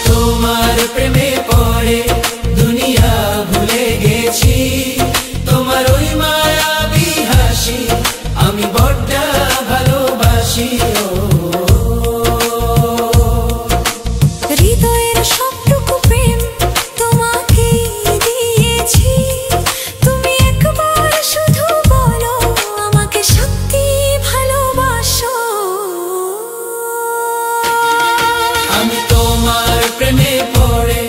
তোমার প্রেমে পড়ে দুনিয়া ভুলে গেছি, তোমার ওই মায়াবী হাসি আমি বড্ড ভালোবাসি। হৃদয়ের সবটুকু প্রেম তোমাকে দিয়েছি, তুমি একবার শুধু বলো আমাকে সত্যি ভালোবাসো। আমি তোমার প্রেমে পড়ে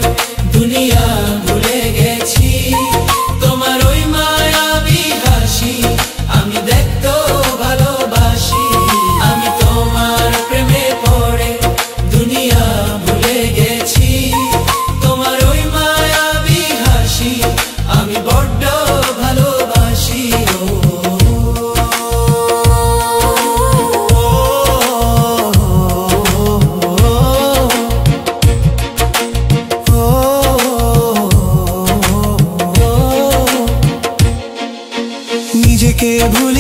দুনিয়া ভুলে গেছি, তোমার ওই মায়াবী হাসি আমি দেখতো ভালোবাসি। আমি তোমার প্রেমে পড়ে দুনিয়া ভুলে গেছি, তোমার ওই মায়াবী হাসি আমি বড্ড ভালোবাসি। নিজেকে ভুলে